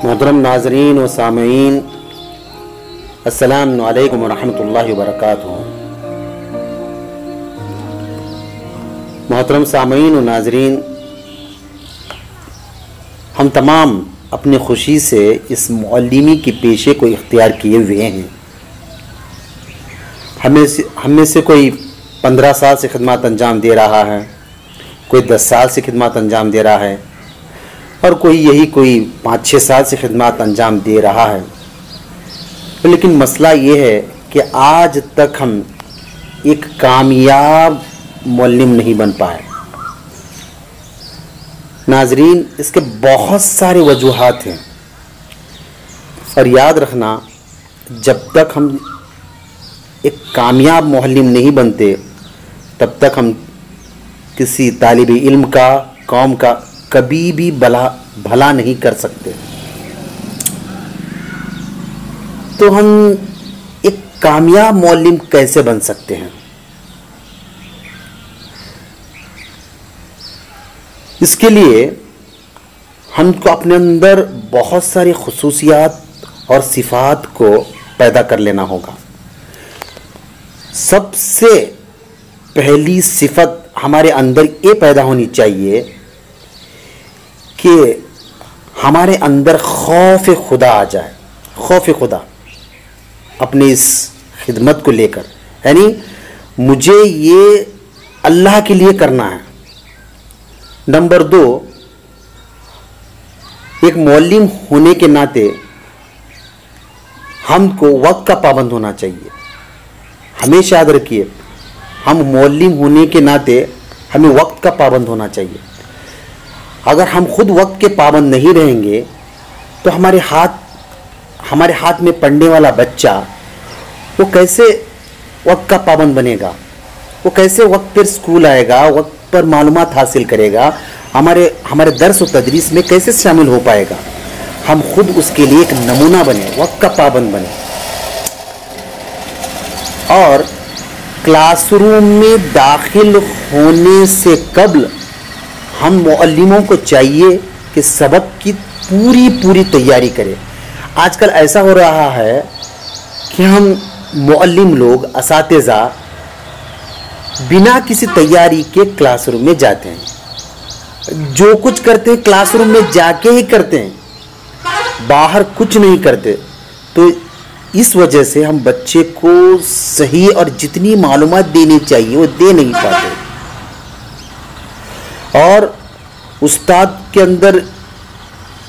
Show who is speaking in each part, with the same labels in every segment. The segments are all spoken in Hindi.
Speaker 1: मोहतरम नाज़रीन व सामीन, अस्सलामु अलैकुम व रहमतुल्लाहि व बरकातुहू। मोहतरम सामीन व नाज़रीन, हम तमाम अपनी खुशी से इस मुअल्लिमी के पेशे को इख्तियार किए हुए हैं। हम में से कोई 15 साल से खिदमत अंजाम दे रहा है, कोई 10 साल से खिदमत अंजाम दे रहा है और कोई 5-6 साल से खिदमत अंजाम दे रहा है। लेकिन मसला ये है कि आज तक हम एक कामयाब मुअल्लिम नहीं बन पाए। नाजरीन, इसके बहुत सारे वजूहात हैं और याद रखना, जब तक हम एक कामयाब मुअल्लिम नहीं बनते तब तक हम किसी तालिब इल्म का, कौम का कभी भी भला नहीं कर सकते। तो हम एक कामयाब मुअल्लिम कैसे बन सकते हैं? इसके लिए हमको अपने अंदर बहुत सारी खुसूसियात और सिफात को पैदा कर लेना होगा। सबसे पहली सिफत हमारे अंदर ये पैदा होनी चाहिए कि हमारे अंदर खौफ खुदा आ जाए। खौफ खुदा अपने इस खिदमत को लेकर, यानी मुझे ये अल्लाह के लिए करना है। नंबर 2, एक मुअल्लिम होने के नाते हमको वक्त का पाबंद होना चाहिए। हमेशा याद रखिए, हम मुअल्लिम होने के नाते हमें वक्त का पाबंद होना चाहिए। अगर हम खुद वक्त के पाबंद नहीं रहेंगे तो हमारे हाथ में पढ़ने वाला बच्चा वो कैसे वक्त का पाबंद बनेगा? वो कैसे वक्त पर स्कूल आएगा, वक्त पर मालूमात हासिल करेगा, हमारे दर्स व तदरीस में कैसे शामिल हो पाएगा? हम खुद उसके लिए एक नमूना बने, वक्त का पाबंद बने। और क्लासरूम में दाखिल होने से कबल हम मुअल्लिमों को चाहिए कि सबक की पूरी तैयारी करें। आजकल ऐसा हो रहा है कि हम मुअल्लिम लोग, असातिज़ा, बिना किसी तैयारी के क्लासरूम में जाते हैं। जो कुछ करते हैं क्लासरूम में जाके ही करते हैं, बाहर कुछ नहीं करते। तो इस वजह से हम बच्चे को सही और जितनी मालूमात देनी चाहिए वो दे नहीं पाते। और उस्ताद के अंदर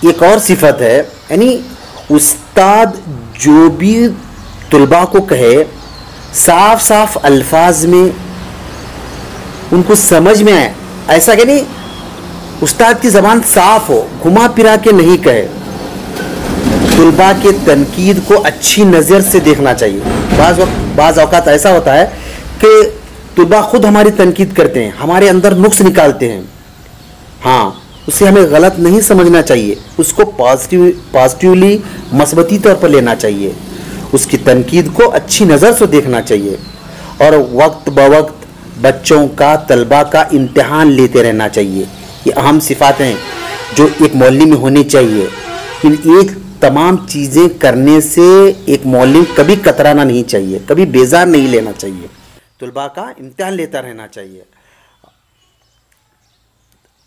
Speaker 1: एक और सिफत है, यानी उस्ताद जो भी तुलबा को कहे, साफ साफ अल्फाज में उनको समझ में आए। ऐसा कि नहीं, उस्ताद की ज़बान साफ हो, घुमा फिरा के नहीं कहे। तुलबा के तनकीद को अच्छी नज़र से देखना चाहिए। बाज़ औक़ात ऐसा होता है कि तुलबा खुद हमारी तनकीद करते हैं, हमारे अंदर नुक्स निकालते हैं। हाँ, उसे हमें गलत नहीं समझना चाहिए, उसको पॉजिटिवली मस्बती तौर पर लेना चाहिए। उसकी तनकीद को अच्छी नज़र से देखना चाहिए और वक्त ब वक्त बच्चों का, तलबा का इम्तिहान लेते रहना चाहिए। ये अहम सिफ़ात हैं जो एक मुअल्लिम में होनी चाहिए। इन एक तमाम चीज़ें करने से एक मुअल्लिम कभी कतराना नहीं चाहिए, कभी बेजार नहीं लेना चाहिए। तुलबा का इम्तिहान लेता रहना चाहिए।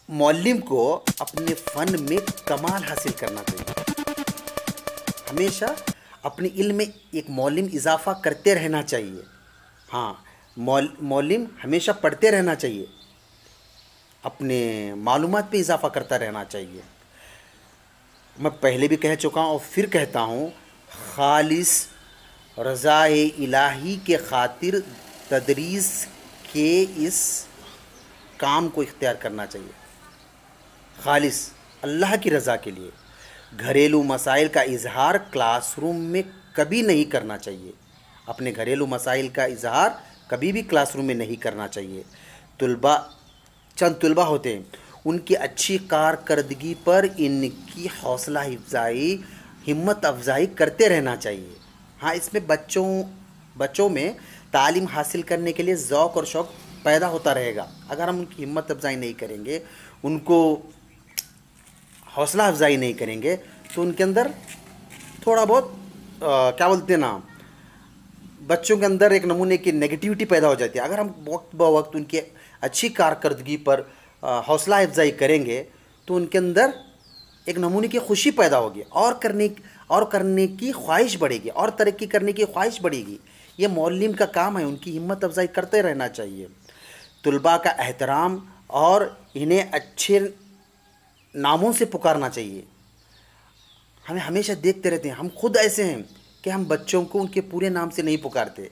Speaker 1: मुअल्लिम को अपने फ़न में कमाल हासिल करना चाहिए। हमेशा अपने इल्म में एक मुअल्लिम इजाफ़ा करते रहना चाहिए। हाँ, मुअल्लिम हमेशा पढ़ते रहना चाहिए, अपने मालूमात पे इजाफ़ा करता रहना चाहिए। मैं पहले भी कह चुका हूँ और फिर कहता हूँ, खालिस रज़ाए इलाही के खातिर तदरीस के इस काम को इख्तियार करना चाहिए। खालिस अल्लाह की रज़ा के लिए घरेलू मसाइल का इजहार क्लासरूम में कभी नहीं करना चाहिए। अपने घरेलू मसाइल का इजहार कभी भी क्लासरूम में नहीं करना चाहिए। चंद तुलबा होते हैं, उनकी अच्छी कारकर्दगी पर इनकी हौसला अफजाई, हिम्मत अफजाई करते रहना चाहिए। हाँ, इसमें बच्चों में तालीम हासिल करने के लिए ज़ौक़ और शौक़ पैदा होता रहेगा। अगर हम उनकी हिम्मत अफजाई नहीं करेंगे, उनको हौसला अफजाई नहीं करेंगे, तो उनके अंदर थोड़ा बहुत क्या बोलते हैं ना, बच्चों के अंदर एक नमूने की नेगेटिविटी पैदा हो जाती है। अगर हम वक्त ब वक्त उनके अच्छी कारकर्दगी पर हौसला अफजाई करेंगे तो उनके अंदर एक नमूने की खुशी पैदा होगी और करने की ख्वाहिश बढ़ेगी और तरक्की करने की ख्वाहिश बढ़ेगी। ये मौल्लिम का काम है, उनकी हिम्मत अफजाई करते रहना चाहिए, तुलबा का एहतराम और इन्हें अच्छे नामों से पुकारना चाहिए। हमें हमेशा देखते रहते हैं, हम खुद ऐसे हैं कि हम बच्चों को उनके पूरे नाम से नहीं पुकारते,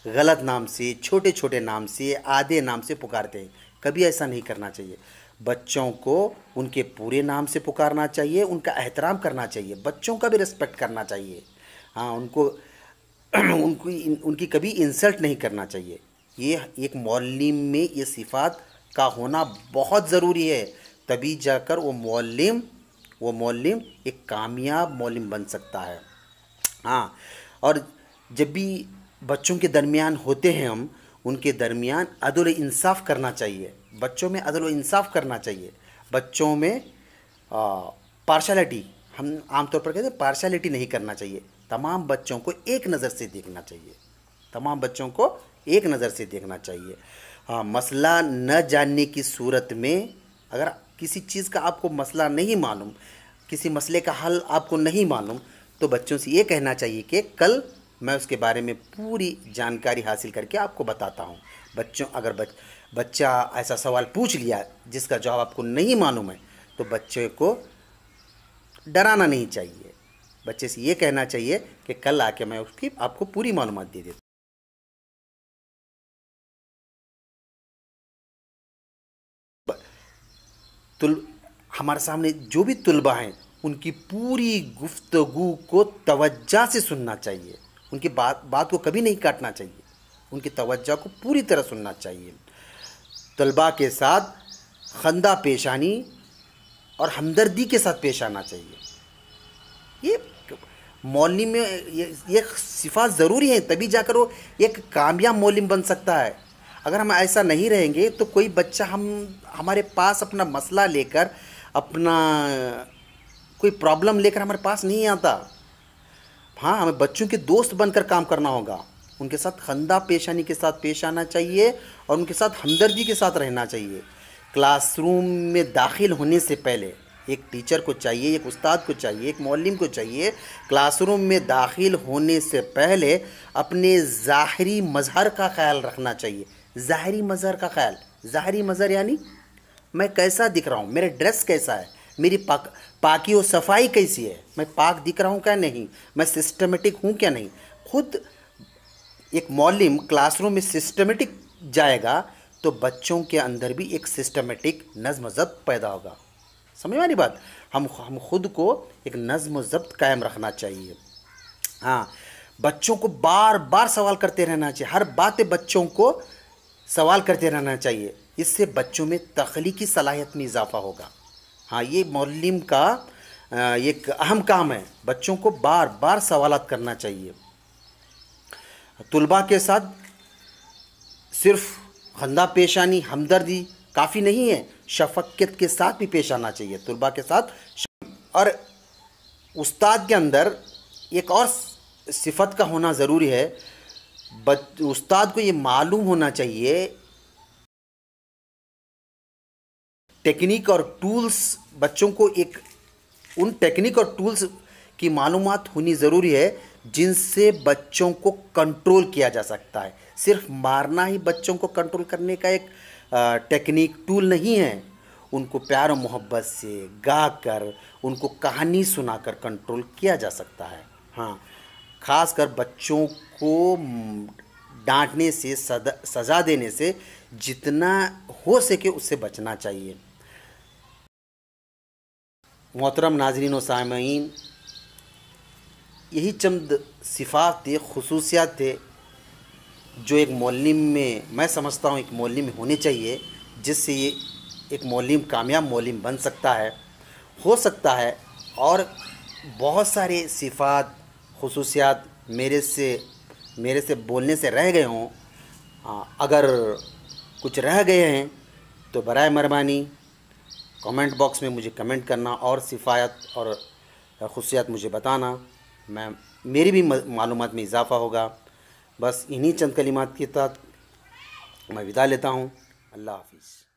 Speaker 1: गलत नाम से, छोटे छोटे नाम से, आधे नाम से पुकारते हैं। कभी ऐसा नहीं करना चाहिए। बच्चों को उनके पूरे नाम से पुकारना चाहिए, उनका एहतराम करना चाहिए, बच्चों का भी रिस्पेक्ट करना चाहिए। हाँ, उनकी कभी इंसल्ट नहीं करना चाहिए। ये एक मौल्लिम में ये सिफ़ात का होना बहुत ज़रूरी है, तभी जाकर वो मौल्लिम एक कामयाब मौल्लिम बन सकता है। हाँ, और जब भी बच्चों के दरमियान होते हैं हम, उनके दरमियान अदल इंसाफ़ करना चाहिए, बच्चों में अदल इंसाफ़ करना चाहिए। बच्चों में पार्शलिटी, हम आमतौर पर कहते हैं पार्शलिटी नहीं करना चाहिए। तमाम बच्चों को एक नज़र से देखना चाहिए, तमाम बच्चों को एक नज़र से देखना चाहिए। हाँ, मसला न जानने की सूरत में, अगर किसी चीज़ का आपको मसला नहीं मालूम, किसी मसले का हल आपको नहीं मालूम, तो बच्चों से ये कहना चाहिए कि कल मैं उसके बारे में पूरी जानकारी हासिल करके आपको बताता हूँ। अगर बच्चा ऐसा सवाल पूछ लिया जिसका जवाब आपको नहीं मालूम है, तो बच्चे को डराना नहीं चाहिए। बच्चे से ये कहना चाहिए कि कल आके मैं उसकी आपको पूरी मालूमात दे देता हूँ। हमारे सामने जो भी तुलबा हैं, उनकी पूरी गुफ्तगू को तवज्जो से सुनना चाहिए, उनकी बात को कभी नहीं काटना चाहिए, उनकी तवज्जो को पूरी तरह सुनना चाहिए। तलबा के साथ खंदा पेशानी और हमदर्दी के साथ पेश आना चाहिए। ये मौल्लिम में ये सिफ़ात ज़रूरी है, तभी जाकर वो एक कामयाब मौल्लिम बन सकता है। अगर हम ऐसा नहीं रहेंगे तो कोई बच्चा हमारे पास अपना मसला लेकर, अपना कोई प्रॉब्लम लेकर हमारे पास नहीं आता। हाँ, हमें बच्चों के दोस्त बनकर काम करना होगा, उनके साथ खंदा पेशानी के साथ पेश आना चाहिए और उनके साथ हमदर्दी के साथ रहना चाहिए। क्लासरूम में दाखिल होने से पहले एक टीचर को चाहिए, एक उस्ताद को चाहिए, एक मौल्लिम को चाहिए, क्लासरूम में दाखिल होने से पहले अपने ज़ाहिरी मज़हर का ख्याल रखना चाहिए। ज़ाहिरी मज़हर का ख्याल, ज़ाहिरी मज़हर यानी मैं कैसा दिख रहा हूँ, मेरे ड्रेस कैसा है, मेरी पाकी और सफाई कैसी है, मैं पाक दिख रहा हूँ क्या नहीं, मैं सिस्टमेटिक हूँ क्या नहीं। खुद एक मौल्लिम क्लासरूम में सिस्टमेटिक जाएगा तो बच्चों के अंदर भी एक सिस्टमेटिक नज़्म ज़ब्त पैदा होगा। समझ में आ रही बात? हम खुद को एक नज़्म ज़ब्त कायम रखना चाहिए। हाँ, बच्चों को बार बार सवाल करते रहना चाहिए, हर बात पे बच्चों को सवाल करते रहना चाहिए, इससे बच्चों में तख्लीकी सलाहियत में इजाफ़ा होगा। हाँ, ये मौल्लिम का एक अहम काम है, बच्चों को बार बार सवालात करना चाहिए। तुलबा के साथ सिर्फ खंदा पेशानी, हमदर्दी काफ़ी नहीं है, शफ़क़त के साथ भी पेश आना चाहिए तुलबा के साथ। और उस्ताद के अंदर एक और सिफत का होना ज़रूरी है, उस्ताद को ये मालूम होना चाहिए, टेक्निक और टूल्स, बच्चों को उन टेक्निक और टूल्स की मालूमात होनी ज़रूरी है जिनसे बच्चों को कंट्रोल किया जा सकता है। सिर्फ मारना ही बच्चों को कंट्रोल करने का एक टेक्निक टूल नहीं है, उनको प्यार और मोहब्बत से गा कर, उनको कहानी सुनाकर कंट्रोल किया जा सकता है। हाँ, ख़ासकर बच्चों को डांटने से, सज़ा देने से जितना हो सके उससे बचना चाहिए। मोहतरम नाज़रीन व सामईन, यही चंद सिफ़ात थे, खुसूसियात थे जो एक मौल्लिम में, मैं समझता हूँ एक मौल्लिम में होने चाहिए, जिससे ये एक मौल्लिम कामयाब मौल्लिम बन सकता है, हो सकता है। और बहुत सारे सिफ़ात, खुसूसियात मेरे से बोलने से रह गए हों। अगर कुछ रह गए हैं तो बराए मेहरबानी कमेंट बॉक्स में मुझे कमेंट करना और सिफ़ात और ख़ुशियात मुझे बताना, मैं मेरी भी मालूमात में इजाफ़ा होगा। बस इन्हीं चंद कलिमात के साथ मैं विदा लेता हूँ। अल्लाह हाफ़िज़।